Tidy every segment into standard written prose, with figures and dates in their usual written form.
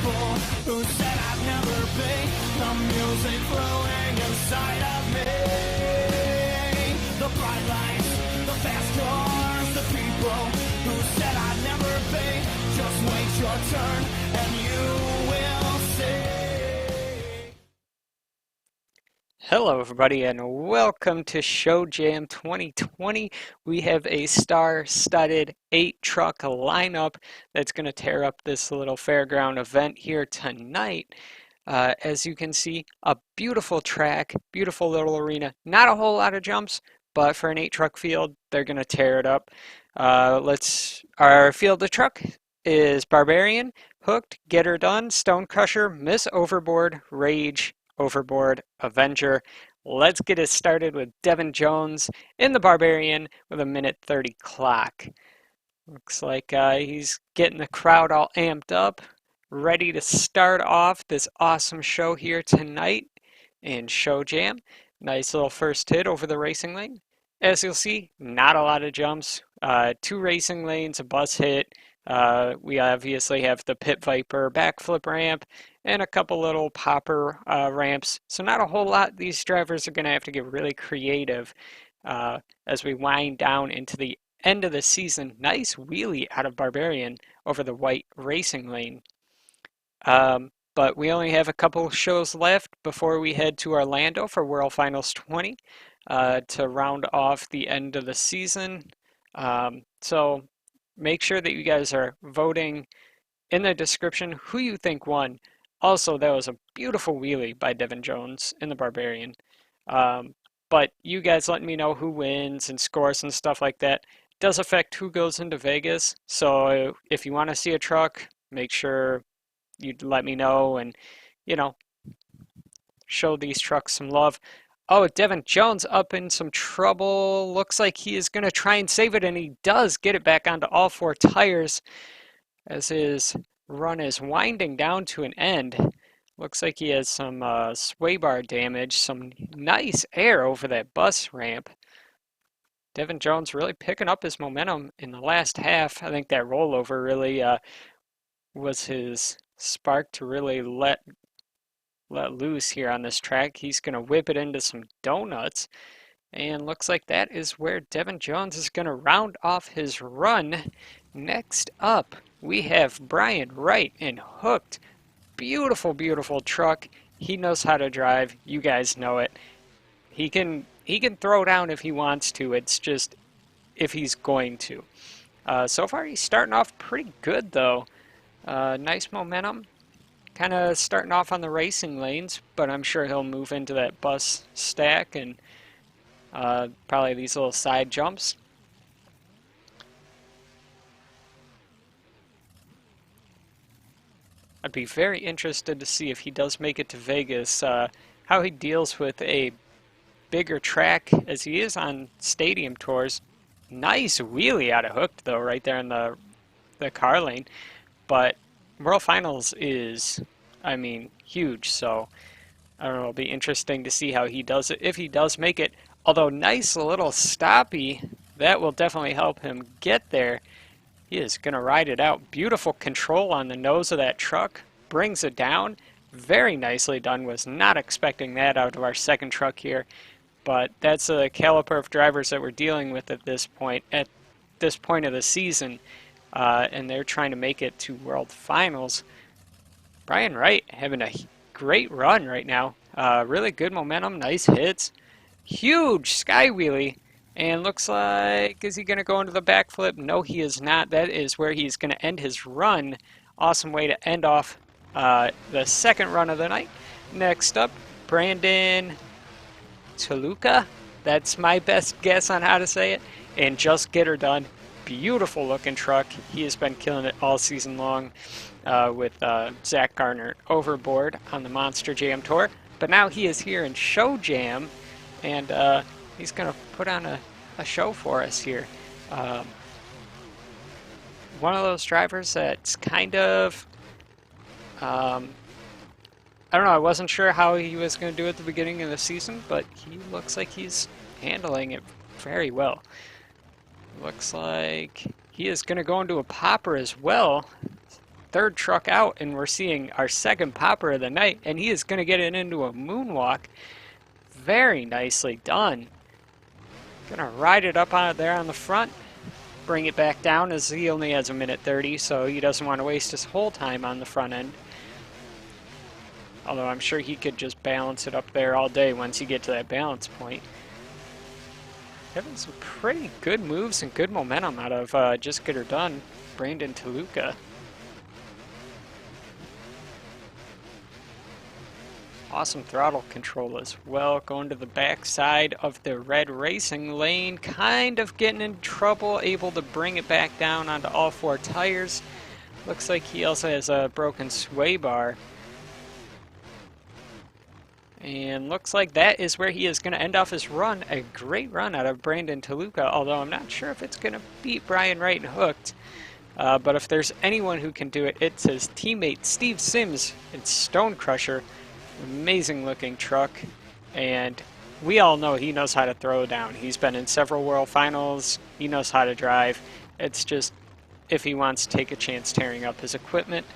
people who said I'd never be. The music flowing inside of me. The bright lights, the fast cars, the people who said I'd never be. Just wait your turn and you will see. Hello everybody and welcome to Show Jam 2020. We have a star-studded 8-truck lineup that's going to tear up this little fairground event here tonight. As you can see, a beautiful track, beautiful little arena. Not a whole lot of jumps, but for an 8-truck field, they're going to tear it up. Our field of truck is Barbarian, Hooked, Get Her Done, Stone Crusher, Miss Overboard, Rage, Overboard, Avenger. Let's get it started with Devon Jones in the Barbarian with a minute 30 clock. Looks like he's getting the crowd all amped up, ready to start off this awesome show here tonight in Show Jam. Nice little first hit over the racing lane. As you'll see, not a lot of jumps. 2 racing lanes, a bus hit. We obviously have the Pit Viper backflip ramp and a couple little popper ramps. So not a whole lot. These drivers are going to have to get really creative as we wind down into the end of the season. Nice wheelie out of Barbarian over the white racing lane. But we only have a couple shows left before we head to Orlando for World Finals 20 to round off the end of the season. So make sure that you guys are voting in the description who you think won. Also, that was a beautiful wheelie by Devon Jones in the Barbarian. But you guys letting me know who wins and scores and stuff like that does affect who goes into Vegas. So if you want to see a truck, make sure you let me know and, show these trucks some love. Oh, Devon Jones up in some trouble. Looks like he is going to try and save it, and he does get it back onto all 4 tires as his run is winding down to an end. Looks like he has some sway bar damage, some nice air over that bus ramp. Devon Jones really picking up his momentum in the last half. I think that rollover really was his spark to really let loose here on this track. He's going to whip it into some donuts. And looks like that is where Devon Jones is going to round off his run. Next up, we have Brian Wright in Hooked. Beautiful, beautiful truck. He knows how to drive. You guys know it. He can throw down if he wants to. It's just if he's going to. So far, he's starting off pretty good, though. Nice momentum. Kind of starting off on the racing lanes, but I'm sure he'll move into that bus stack and probably these little side jumps. I'd be very interested to see if he does make it to Vegas, how he deals with a bigger track as he is on stadium tours. Nice wheelie out of Hooked, though, right there in the car lane. But World Finals is, huge, so I don't know, it'll be interesting to see how he does it, if he does make it. Although, nice little stoppy, that will definitely help him get there. He is going to ride it out. Beautiful control on the nose of that truck, brings it down. Very nicely done, was not expecting that out of our second truck here. But that's a caliber of drivers that we're dealing with at this point of the season. And they're trying to make it to World Finals. Brian Wright having a great run right now. Really good momentum, nice hits. Huge sky wheelie. And looks like, is he going to go into the backflip? No, he is not. That is where he's going to end his run. Awesome way to end off the second run of the night. Next up, Brandon Toluca. That's my best guess on how to say it. And Just Get Her Done. Beautiful looking truck. He has been killing it all season long with Zach Gardner Overboard on the Monster Jam Tour. But now he is here in Show Jam, and he's going to put on a show for us here. One of those drivers that's kind of, I don't know, I wasn't sure how he was going to do at the beginning of the season, but he looks like he's handling it very well. Looks like he is going to go into a popper as well. third truck out, and we're seeing our second popper of the night, and he is going to get it into a moonwalk. Very nicely done. Gonna ride it up on it there on the front, bring it back down, as he only has a minute 30, so he doesn't want to waste his whole time on the front end. Although I'm sure he could just balance it up there all day once you get to that balance point. Having some pretty good moves and good momentum out of Just Get Her Done, Brandon Toluca. Awesome throttle control as well, going to the back side of the red racing lane, kind of getting in trouble, able to bring it back down onto all four tires. Looks like he also has a broken sway bar. And looks like that is where he is going to end off his run. A great run out of Brandon Toluca, although I'm not sure if it's going to beat Brian Wright and Hooked. But if there's anyone who can do it, it's his teammate Steve Sims in Stone Crusher. Amazing looking truck, and we all know he knows how to throw down. He's been in several World Finals. He knows how to drive. It's just if he wants to take a chance tearing up his equipment,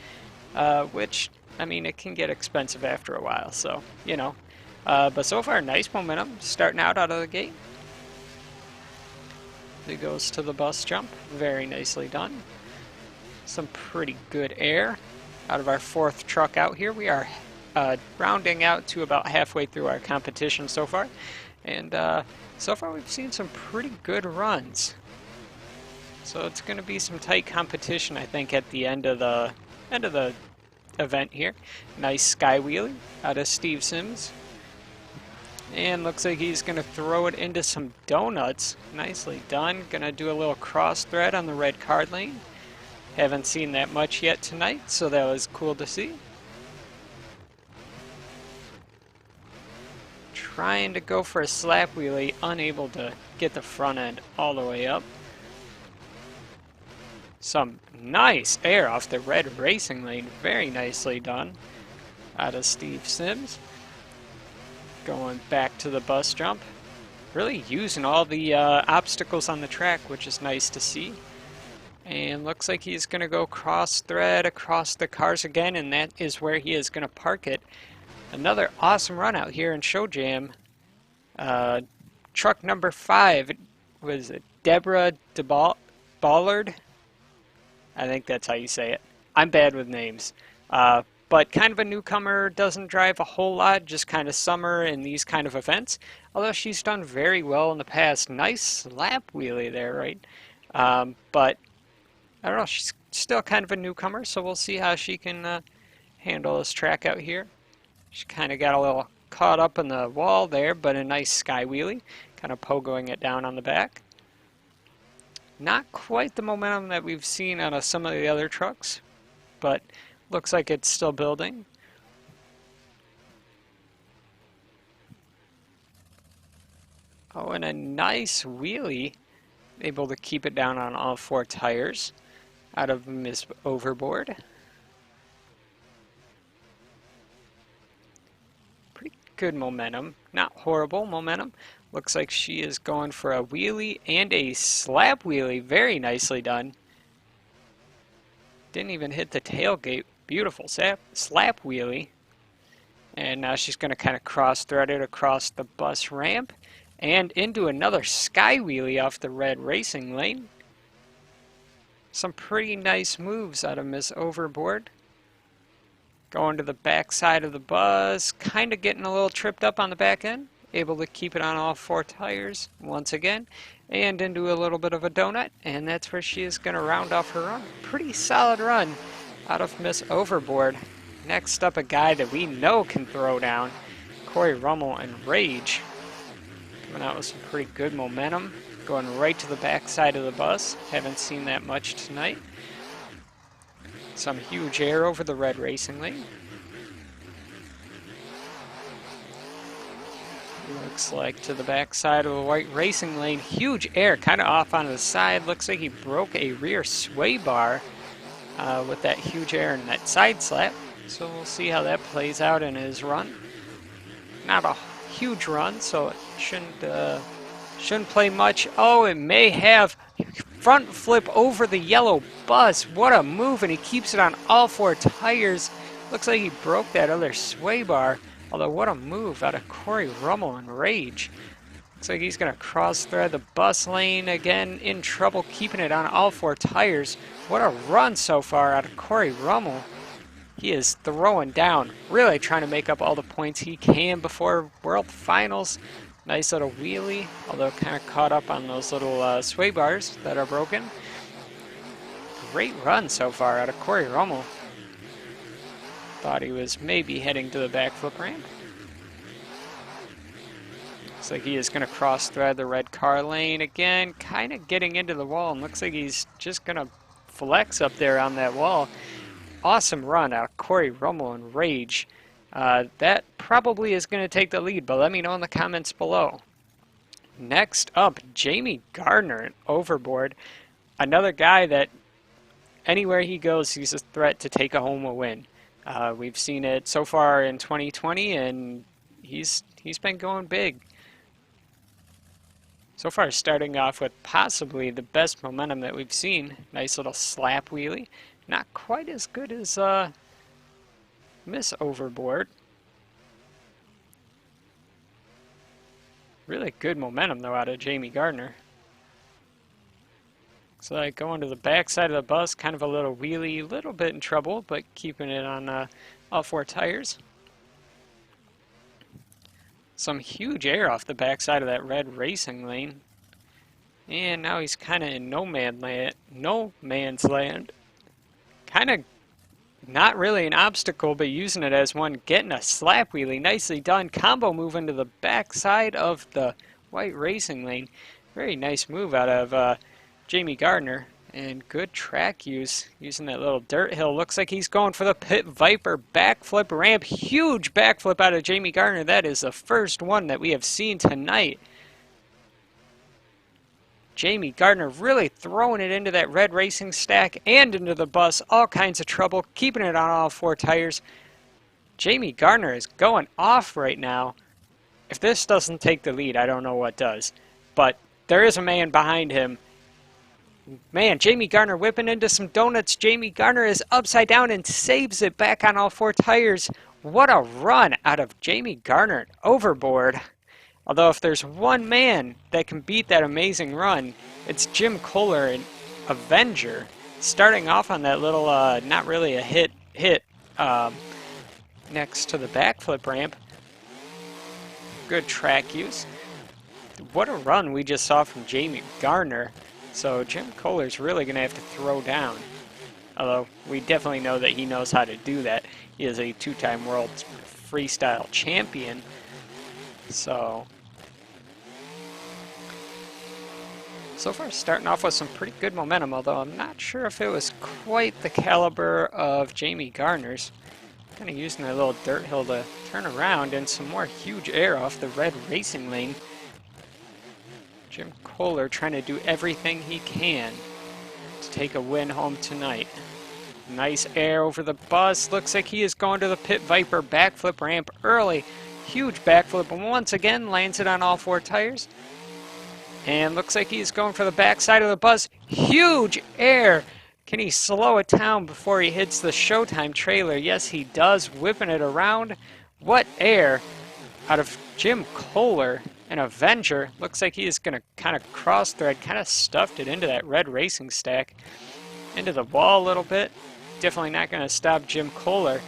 which, I mean, it can get expensive after a while, so, you know. But so far, nice momentum starting out of the gate. He goes to the bus jump. Very nicely done. Some pretty good air out of our fourth truck out here. We are rounding out to about halfway through our competition so far, and so far we've seen some pretty good runs. So it's going to be some tight competition, I think, at the end of the event here. Nice sky wheelie out of Steve Sims, and looks like he's going to throw it into some donuts. Nicely done. Going to do a little cross thread on the red card lane. Haven't seen that much yet tonight, so that was cool to see. Trying to go for a slap wheelie, unable to get the front end all the way up. Some nice air off the red racing lane, very nicely done out of Steve Sims. Going back to the bus jump, really using all the obstacles on the track, which is nice to see. And looks like he's going to go cross thread across the cars again, and that is where he is going to park it. Another awesome run out here in Show Jam. Truck number 5 was Deborah Ballard. I think that's how you say it. I'm bad with names. But kind of a newcomer, doesn't drive a whole lot, just kind of summer in these kind of events. Although she's done very well in the past. Nice slap wheelie there, right? But I don't know, she's still kind of a newcomer, so we'll see how she can handle this track out here. She kind of got a little caught up in the wall there, but a nice sky wheelie, kind of pogoing it down on the back. Not quite the momentum that we've seen on some of the other trucks, but looks like it's still building. Oh, and a nice wheelie, able to keep it down on all four tires out of Miss Overboard. Good momentum, not horrible momentum. Looks like she is going for a wheelie and a slap wheelie. Very nicely done. Didn't even hit the tailgate. Beautiful slap wheelie. And now she's going to kind of cross thread it across the bus ramp and into another sky wheelie off the red racing lane. Some pretty nice moves out of Miss Overboard. Going to the back side of the bus, kind of getting a little tripped up on the back end. Able to keep it on all four tires once again. And into a little bit of a donut. And that's where she is going to round off her run. Pretty solid run out of Miss Overboard. Next up, a guy that we know can throw down. Cory, Rummel, and Rage. Coming out with some pretty good momentum. Going right to the back side of the bus. Haven't seen that much tonight. Some huge air over the red racing lane. Looks like to the back side of the white racing lane. Huge air, kind of off on the side. Looks like he broke a rear sway bar with that huge air and that side slap. So we'll see how that plays out in his run. Not a huge run, so it shouldn't play much. Oh, it may have. front flip over the yellow bus. What a move, and he keeps it on all four tires. Looks like he broke that other sway bar. Although, what a move out of Cory, Rummel, and Rage. Looks like he's going to cross thread the bus lane again, in trouble keeping it on all four tires. What a run so far out of Cory Rummel. He is throwing down, really trying to make up all the points he can before World Finals. Nice little wheelie, although kind of caught up on those little sway bars that are broken. Great run so far out of Cory Rummel. Thought he was maybe heading to the backflip ramp. Looks like he is going to cross thread the red car lane again, kind of getting into the wall, and looks like he's just going to flex up there on that wall. Awesome run out of Cory Rummel and Rage. That probably is going to take the lead, but let me know in the comments below. Next up, Jamie Gardner and Overboard. Another guy that anywhere he goes, he's a threat to take a home a win. We've seen it so far in 2020, and he's been going big. So far, starting off with possibly the best momentum that we've seen. Nice little slap wheelie. Not quite as good as Miss Overboard. Really good momentum, though, out of Jamie Gardner. Looks like going to the back side of the bus, kind of a little wheelie, a little bit in trouble, but keeping it on all four tires. Some huge air off the back side of that red racing lane. And now he's kind of in no man's land. Kind of not really an obstacle, but using it as one, getting a slap wheelie. Nicely done. Combo move into the back side of the white racing lane. Very nice move out of Jamie Gardner. And good track use, using that little dirt hill. Looks like he's going for the Pit Viper backflip ramp. Huge backflip out of Jamie Gardner. That is the first one that we have seen tonight. Jamie Gardner really throwing it into that red racing stack and into the bus. All kinds of trouble, keeping it on all four tires. Jamie Gardner is going off right now. If this doesn't take the lead, I don't know what does. But there is a man behind him. Man, Jamie Gardner whipping into some donuts. Jamie Gardner is upside down and saves it back on all four tires. What a run out of Jamie Gardner. Overboard. Although if there's one man that can beat that amazing run, it's Jim Kohler and Avenger. Starting off on that little, not really a hit next to the backflip ramp. Good track use. What a run we just saw from Jamie Gardner. So Jim Kohler's really going to have to throw down. Although we definitely know that he knows how to do that. He is a two-time world freestyle champion. So far starting off with some pretty good momentum, although I'm not sure if it was quite the caliber of Jamie Gardner's. Kind of using that little dirt hill to turn around, and some more huge air off the red racing lane. Jim Kohler trying to do everything he can to take a win home tonight. Nice air over the bus. Looks like he is going to the Pit Viper backflip ramp early. Huge backflip, and once again lands it on all four tires. And looks like he's going for the backside of the bus. Huge air. Can he slow it down before he hits the Showtime trailer? Yes, he does. Whipping it around. What air out of Jim Kohler and Avenger. Looks like he is going to kind of cross thread, kind of stuffed it into that red racing stack. Into the wall a little bit. Definitely not going to stop Jim Kohler.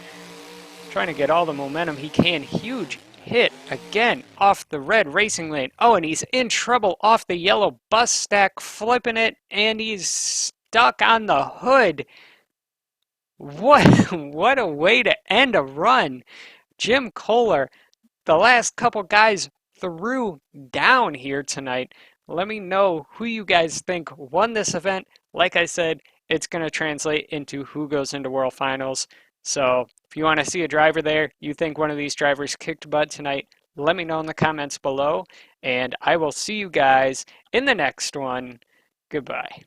Trying to get all the momentum he can. Huge hit again off the red racing lane. Oh, and he's in trouble off the yellow bus stack, flipping it, and he's stuck on the hood. What a way to end a run. Jim Kohler, the last couple guys threw down here tonight. Let me know who you guys think won this event. Like I said, it's going to translate into who goes into World Finals. So if you want to see a driver there, you think one of these drivers kicked butt tonight, let me know in the comments below, and I will see you guys in the next one. Goodbye.